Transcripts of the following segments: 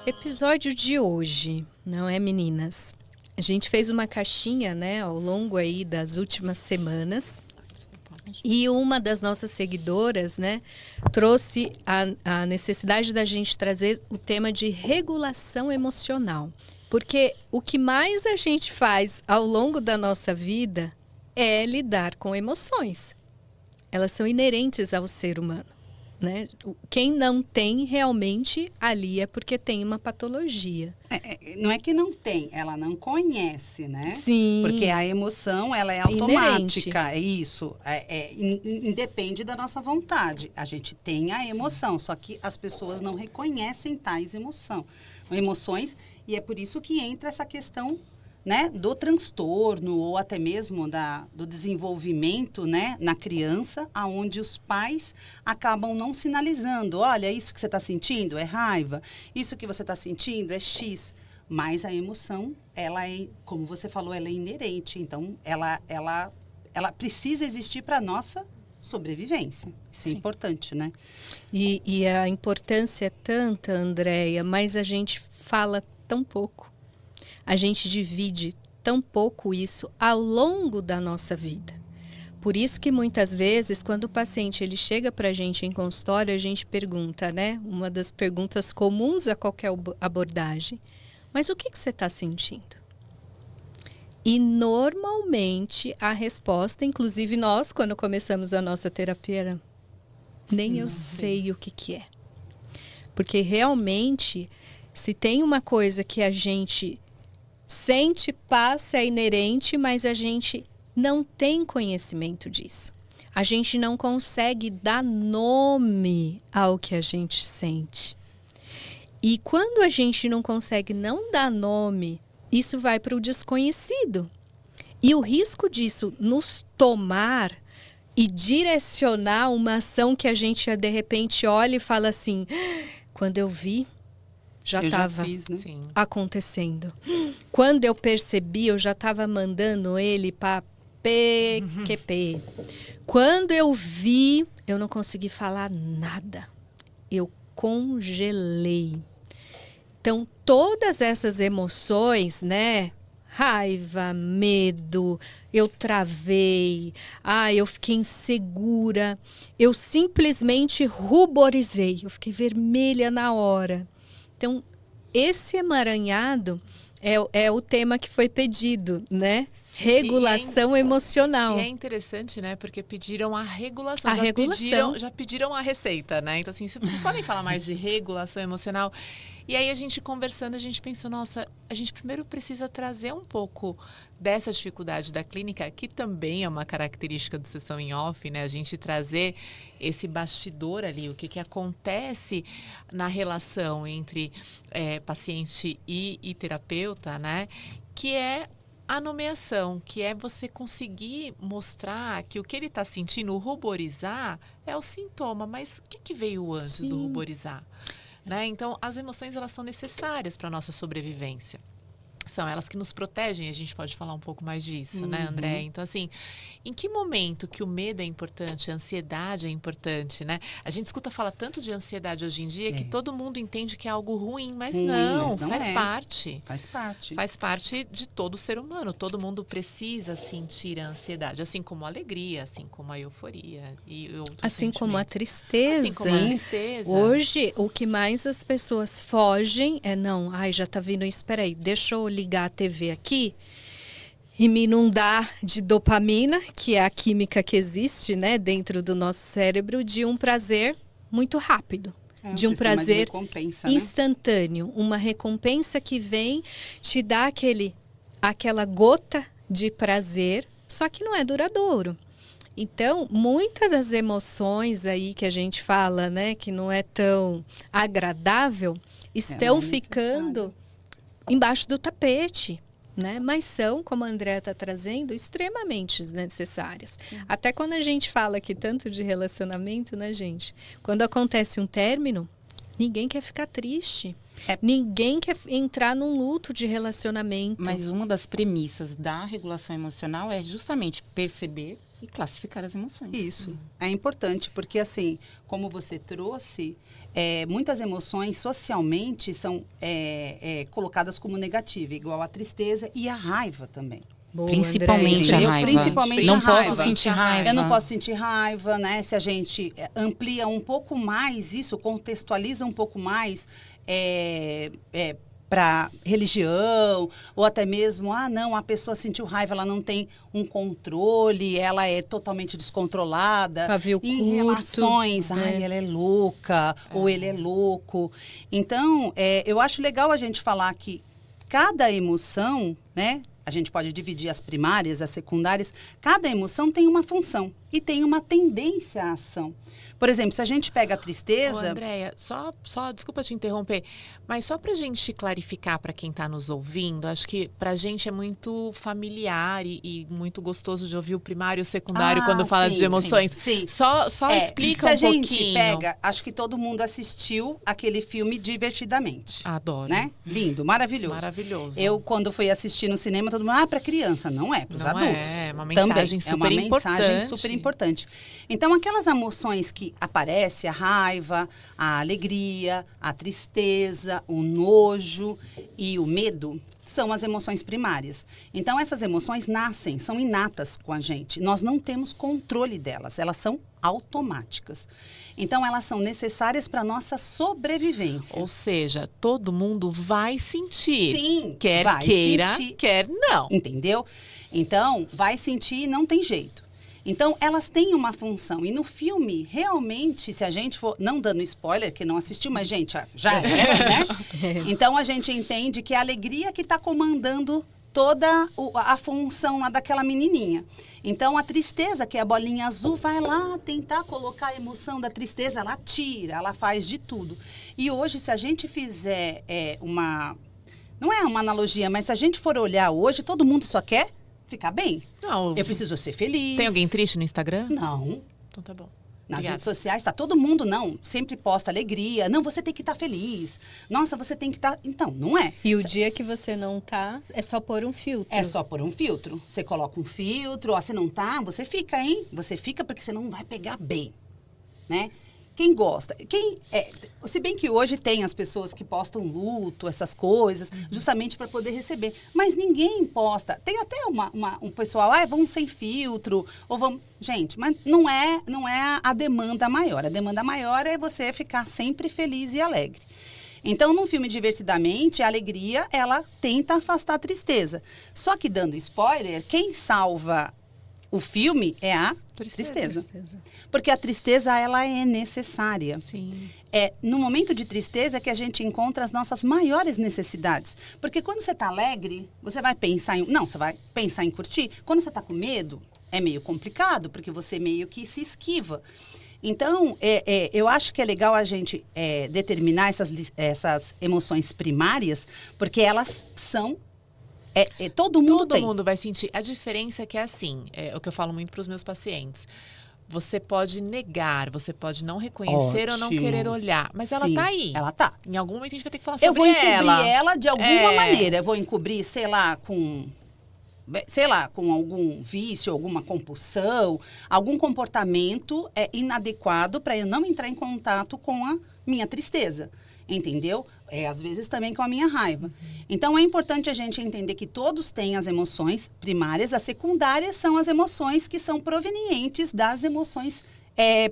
Episódio de hoje, não é, meninas? A gente fez uma caixinha, né, ao longo aí das últimas semanas. E uma das nossas seguidoras, né, trouxe a necessidade da gente trazer o tema de regulação emocional. Porque o que mais a gente faz ao longo da nossa vida é lidar com emoções. Elas são inerentes ao ser humano, né? Quem não tem realmente ali é porque tem uma patologia. Não é que não tem, ela não conhece, né? Sim. Porque a emoção, ela é automática, é isso. Independe da nossa vontade. A gente tem a emoção, só que as pessoas não reconhecem tais emoções, e é por isso que entra essa questão, né, do transtorno ou até mesmo do desenvolvimento, né, na criança, aonde os pais acabam não sinalizando. Olha, isso que você está sentindo é raiva, isso que você está sentindo é X. Mas a emoção, ela é, como você falou, ela é inerente. Então, ela precisa existir para a nossa sobrevivência. Isso é importante, né? E a importância é tanta, Andréia, mas a gente fala tão pouco. A gente divide tão pouco isso ao longo da nossa vida. Por isso que muitas vezes, quando o paciente ele chega para a gente em consultório, a gente pergunta, né? Uma das perguntas comuns a qualquer abordagem. Mas o que você está sentindo? E normalmente a resposta, inclusive nós, quando começamos a nossa terapia, era, nem eu sei o que é. Porque realmente, se tem uma coisa que a gente sente, passa, é inerente, mas a gente não tem conhecimento disso. A gente não consegue dar nome ao que a gente sente. E quando a gente não consegue não dar nome, isso vai para o desconhecido. E o risco disso nos tomar e direcionar uma ação que a gente de repente olha e fala assim, quando eu vi, já estava acontecendo. Quando eu percebi, eu já estava mandando ele para PQP. Quando eu vi, eu não consegui falar nada. Eu congelei. Então, todas essas emoções, né? Raiva, medo, eu travei, eu fiquei insegura, eu simplesmente ruborizei, eu fiquei vermelha na hora. Então, esse emaranhado é o tema que foi pedido, né? Regulação emocional. E é interessante, né? Porque pediram a regulação. Já pediram a receita, né? Então, assim, vocês podem falar mais de regulação emocional? E aí, a gente conversando, a gente pensou, nossa, a gente primeiro precisa trazer um pouco dessa dificuldade da clínica, que também é uma característica do Sessão em Off, né? A gente trazer esse bastidor ali, o que acontece na relação entre paciente e terapeuta, né? Que é a nomeação, que é você conseguir mostrar que o que ele está sentindo, o ruborizar, é o sintoma, mas o que veio antes do ruborizar? Né? Então, as emoções, elas são necessárias para a nossa sobrevivência. São elas que nos protegem, a gente pode falar um pouco mais disso, né, André? Então, assim, em que momento que o medo é importante, a ansiedade é importante, né? A gente escuta falar tanto de ansiedade hoje em dia que todo mundo entende que é algo ruim, mas não faz parte. Faz parte. Faz parte de todo ser humano. Todo mundo precisa sentir a ansiedade, assim como a alegria, assim como a euforia e outros assim como a tristeza. Assim como a tristeza. Hoje, o que mais as pessoas fogem é, já está vindo isso, peraí, deixa eu ligar a TV aqui e me inundar de dopamina, que é a química que existe, né, dentro do nosso cérebro, de um prazer muito rápido. De um prazer instantâneo. Né? Uma recompensa que vem te dá aquela gota de prazer, só que não é duradouro. Então, muitas das emoções aí que a gente fala, né, que não é tão agradável, estão ficando embaixo do tapete, né? Mas são, como a Andréa está trazendo, extremamente necessárias. Sim. Até quando a gente fala aqui tanto de relacionamento, né, gente? Quando acontece um término, ninguém quer ficar triste. Ninguém quer entrar num luto de relacionamento. Mas uma das premissas da regulação emocional é justamente perceber E classificar as emoções. Isso, é importante, porque assim, como você trouxe, muitas emoções socialmente são colocadas como negativas, igual a tristeza e a raiva também. Boa, principalmente a raiva. Principalmente não a raiva. Posso sentir raiva. Eu não posso sentir raiva, né? Se a gente amplia um pouco mais isso, contextualiza um pouco mais para religião, ou até mesmo, não, a pessoa sentiu raiva, ela não tem um controle, ela é totalmente descontrolada. Pavio em curto, relações, ela é louca, ou ele é louco. Então, eu acho legal a gente falar que cada emoção, né? A gente pode dividir as primárias, as secundárias. Cada emoção tem uma função e tem uma tendência à ação. Por exemplo, se a gente pega a tristeza... Ô, Andréia, só desculpa te interromper, mas só para a gente clarificar para quem está nos ouvindo, acho que para a gente é muito familiar e muito gostoso de ouvir o primário e o secundário quando fala de emoções. Sim. Só explica um pouquinho. Se a gente pega, acho que todo mundo assistiu aquele filme Divertidamente. Adoro. Né? Lindo, maravilhoso. Maravilhoso. Eu, quando fui assistir no cinema, todo mundo, para criança. Não é, para os adultos. É uma mensagem super importante. É uma mensagem super importante. Então, aquelas emoções que aparecem, a raiva, a alegria, a tristeza, o nojo e o medo, são as emoções primárias. Então, essas emoções nascem, são inatas com a gente. Nós não temos controle delas, elas são automáticas. Então, elas são necessárias para a nossa sobrevivência. Ou seja, todo mundo vai sentir. Sim, quer vai queira, sentir. Quer não. Entendeu? Então, vai sentir e não tem jeito. Então, elas têm uma função. E no filme, realmente, se a gente for... Não dando spoiler, que não assistiu, mas, gente, já era, né? Então, a gente entende que é a alegria que está comandando toda a função lá daquela menininha. Então, a tristeza, que é a bolinha azul, vai lá tentar colocar a emoção da tristeza, ela tira, ela faz de tudo. E hoje, se a gente fizer não é uma analogia, mas se a gente for olhar hoje, todo mundo só quer ficar bem. Não, eu preciso ser feliz. Tem alguém triste no Instagram? Não. Então tá bom. Nas Obrigada. redes sociais, tá todo mundo, sempre posta alegria. Não, você tem que estar feliz. Nossa, você tem que estar... Então, não é. E o dia que você não tá, é só pôr um filtro. É só pôr um filtro. Você coloca um filtro, você não tá, você fica, hein? Você fica porque você não vai pegar bem, né? Quem gosta, se bem que hoje tem as pessoas que postam luto, essas coisas, justamente para poder receber. Mas ninguém posta. Tem até um pessoal, vamos sem filtro, ou vamos... Gente, mas não é a demanda maior. A demanda maior é você ficar sempre feliz e alegre. Então, num filme Divertidamente, a alegria, ela tenta afastar a tristeza. Só que, dando spoiler, quem salva o filme é a tristeza. Porque a tristeza, ela é necessária. Sim. No momento de tristeza que a gente encontra as nossas maiores necessidades. Porque quando você está alegre, você vai pensar você vai pensar em curtir. Quando você está com medo, é meio complicado, porque você meio que se esquiva. Então, eu acho que é legal a gente determinar essas emoções primárias, porque elas são... todo mundo vai sentir. A diferença é que é assim, é o que eu falo muito para os meus pacientes. Você pode negar, você pode não reconhecer ou não querer olhar, mas ela tá aí. Ela tá. Em algum momento a gente vai ter que falar sobre ela. Eu vou encobrir ela de alguma maneira. Eu vou encobrir, sei lá, com algum vício, alguma compulsão, algum comportamento inadequado para eu não entrar em contato com a minha tristeza. Entendeu? Às vezes também com a minha raiva. Então, é importante a gente entender que todos têm as emoções primárias. As secundárias são as emoções que são provenientes das emoções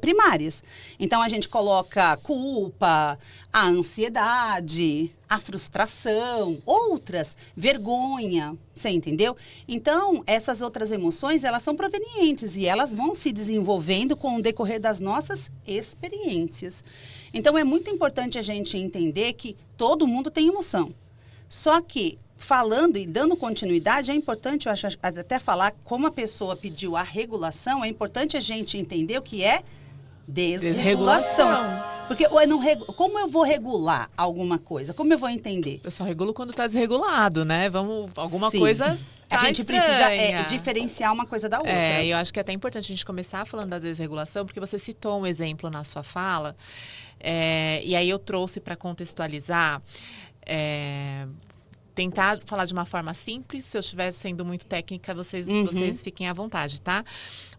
primárias. Então, a gente coloca a culpa, a ansiedade, a frustração, outras, vergonha, você entendeu? Então, essas outras emoções, elas são provenientes e elas vão se desenvolvendo com o decorrer das nossas experiências. Então, é muito importante a gente entender que todo mundo tem emoção. Só que, falando e dando continuidade, é importante, eu acho, até falar como a pessoa pediu a regulação, é importante a gente entender o que é desregulação. Porque como eu vou regular alguma coisa? Como eu vou entender? Eu só regulo quando está desregulado, né? Alguma Sim. coisa... A gente precisa diferenciar uma coisa da outra. Eu acho que é até importante a gente começar falando da desregulação, porque você citou um exemplo na sua fala, e aí eu trouxe para contextualizar tentar falar de uma forma simples. Se eu estiver sendo muito técnica, vocês fiquem à vontade, tá?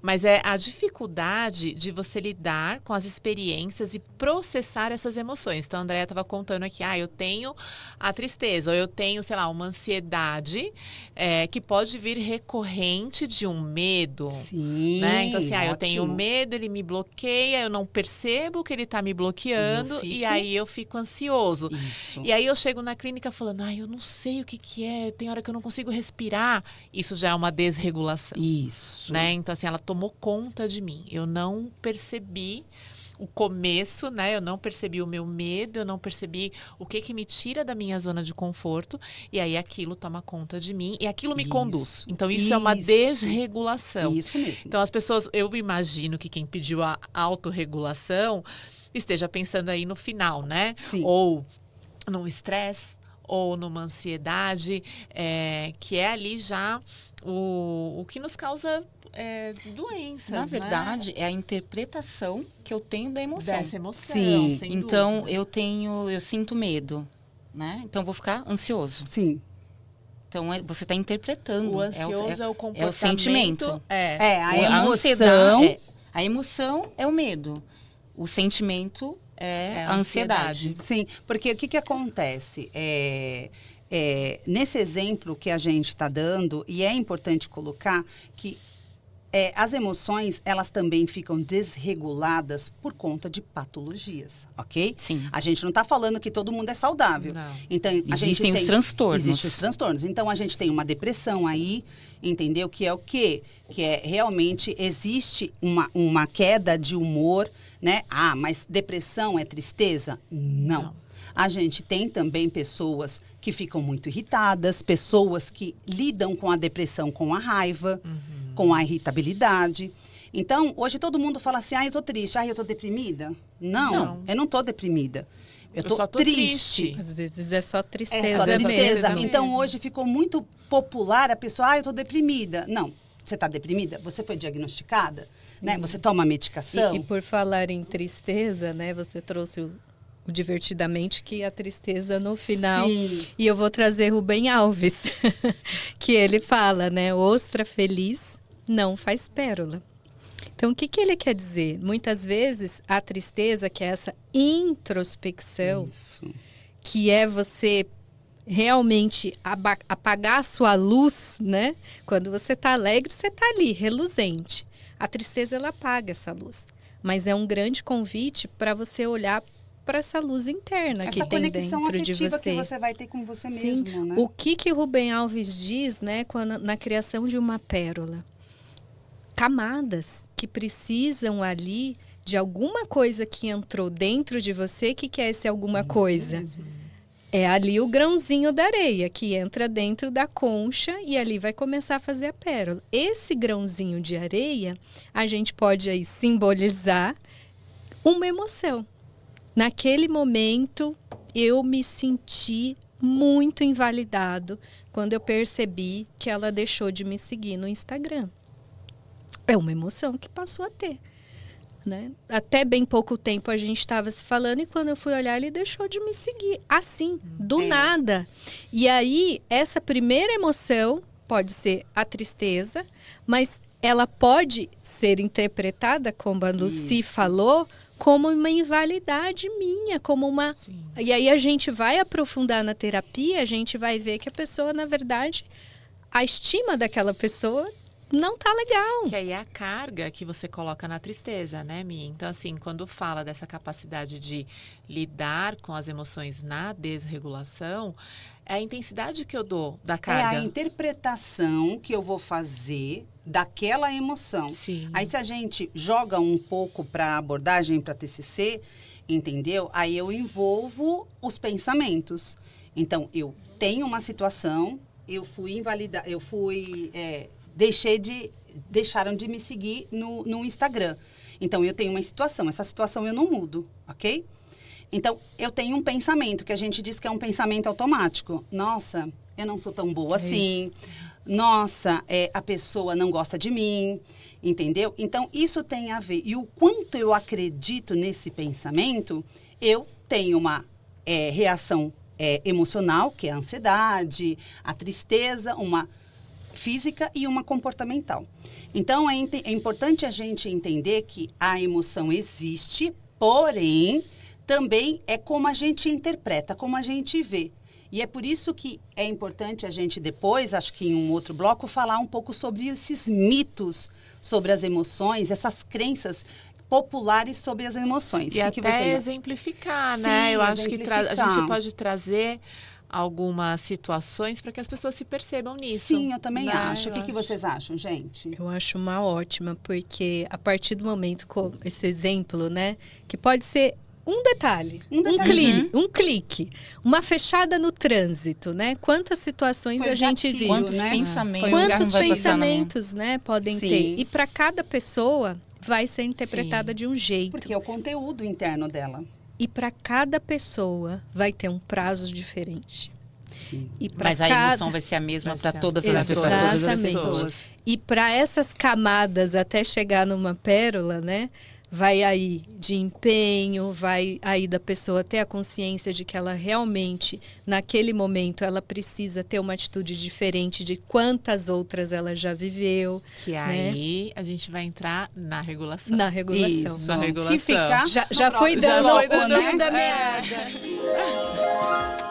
Mas é a dificuldade de você lidar com as experiências e processar essas emoções. Então, a Andréia estava contando aqui, eu tenho a tristeza, ou eu tenho, sei lá, uma ansiedade que pode vir recorrente de um medo. Sim, né? Então, assim, eu ótimo. tenho medo, ele me bloqueia, eu não percebo que ele está me bloqueando, e aí eu fico ansioso. Isso. E aí eu chego na clínica falando, eu não sei o que é, tem hora que eu não consigo respirar. Isso já é uma desregulação. Isso. Né? Então, assim, ela tomou conta de mim. Eu não percebi o começo, né? Eu não percebi o meu medo, eu não percebi o que me tira da minha zona de conforto. E aí aquilo toma conta de mim e aquilo me conduz. Então, isso é uma desregulação. Isso mesmo. Então, as pessoas, eu imagino que quem pediu a autorregulação esteja pensando aí no final, né? Sim. Ou num estresse, ou numa ansiedade, que é ali já o que nos causa doenças. Na verdade, é a interpretação que eu tenho da emoção. Dessa emoção. Sim. Sem Então, dúvida. eu sinto medo, né? Então, eu vou ficar ansioso. Sim. Então, você está interpretando. O ansioso é o comportamento. É o sentimento. A emoção. A emoção é o medo. O sentimento é a ansiedade. Sim, porque o que acontece? Nesse exemplo que a gente está dando, e é importante colocar que as emoções, elas também ficam desreguladas por conta de patologias, ok? Sim. A gente não está falando que todo mundo é saudável. Não. Então, Existem os transtornos. Existem os transtornos. Então, a gente tem uma depressão aí, entendeu? Que é o quê? Que realmente existe uma queda de humor, né? Mas depressão é tristeza? Não. A gente tem também pessoas que ficam muito irritadas, pessoas que lidam com a depressão com a raiva, com a irritabilidade. Então, hoje todo mundo fala assim, eu tô triste, eu tô deprimida. Não, eu não tô deprimida. Eu tô triste. Às vezes é só tristeza, É só tristeza. mesmo. Então, hoje ficou muito popular a pessoa, eu tô deprimida. Não. Você está deprimida? Você foi diagnosticada? Né? Você toma medicação? E por falar em tristeza, né? Você trouxe o divertidamente que a tristeza no final. Sim. E eu vou trazer Rubem Alves, que ele fala, né? Ostra feliz não faz pérola. Então, o que ele quer dizer? Muitas vezes, a tristeza, que é essa introspecção, que é você realmente apagar a sua luz, né? Quando você está alegre, você está ali, reluzente. A tristeza, ela apaga essa luz. Mas é um grande convite para você olhar para essa luz interna que tem dentro de você. Essa conexão afetiva que você vai ter com você Sim. mesmo, né? O que Rubem Alves diz, né, na criação de uma pérola? Camadas que precisam ali de alguma coisa que entrou dentro de você, que é esse alguma coisa? É ali o grãozinho da areia que entra dentro da concha e ali vai começar a fazer a pérola. Esse grãozinho de areia, a gente pode aí simbolizar uma emoção. Naquele momento, eu me senti muito invalidado quando eu percebi que ela deixou de me seguir no Instagram. É uma emoção que passou a ter. Né? Até bem pouco tempo a gente estava se falando e quando eu fui olhar, ele deixou de me seguir. Assim, do nada. E aí, essa primeira emoção pode ser a tristeza, mas ela pode ser interpretada, como a Lucy falou, como uma invalidade minha, como uma... Sim. E aí a gente vai aprofundar na terapia, a gente vai ver que a pessoa, na verdade, a estima daquela pessoa não tá legal. Que aí é a carga que você coloca na tristeza, né, Mi? Então, assim, quando fala dessa capacidade de lidar com as emoções na desregulação, é a intensidade que eu dou da carga. É a interpretação que eu vou fazer daquela emoção. Sim. Aí, se a gente joga um pouco para a abordagem, para TCC, entendeu? Aí eu envolvo os pensamentos. Então, eu tenho uma situação, eu fui invalidada, deixaram de me seguir no Instagram. Então, eu tenho uma situação. Essa situação eu não mudo, ok? Então, eu tenho um pensamento, que a gente diz que é um pensamento automático. Nossa, eu não sou tão boa assim. Nossa, a pessoa não gosta de mim, entendeu? Então, isso tem a ver. E o quanto eu acredito nesse pensamento, eu tenho uma reação emocional, que é a ansiedade, a tristeza, uma física e uma comportamental. Então, é importante a gente entender que a emoção existe, porém, também é como a gente interpreta, como a gente vê. E é por isso que é importante a gente depois, acho que em um outro bloco, falar um pouco sobre esses mitos sobre as emoções, essas crenças populares sobre as emoções. E até exemplificar, né? Eu acho que a gente pode trazer algumas situações para que as pessoas se percebam nisso. Sim, eu também acho. O que vocês acham, gente? Eu acho uma ótima, porque a partir do momento, com esse exemplo, né? Que pode ser um detalhe, um clique, uma fechada no trânsito, né? Quantas situações a gente viu, quantos né? Pensamentos, né, podem ter. E para cada pessoa vai ser interpretada de um jeito. Porque é o conteúdo interno dela. E para cada pessoa vai ter um prazo diferente. Sim. Mas a emoção vai ser a mesma para todas as pessoas. Exatamente. E para essas camadas até chegar numa pérola, né? Vai aí de empenho, vai aí da pessoa ter a consciência de que ela realmente, naquele momento, ela precisa ter uma atitude diferente de quantas outras ela já viveu. Que né? Aí a gente vai entrar na regulação. Na regulação. Isso. Na regulação. Que fica já foi dando o fio da meada. meada.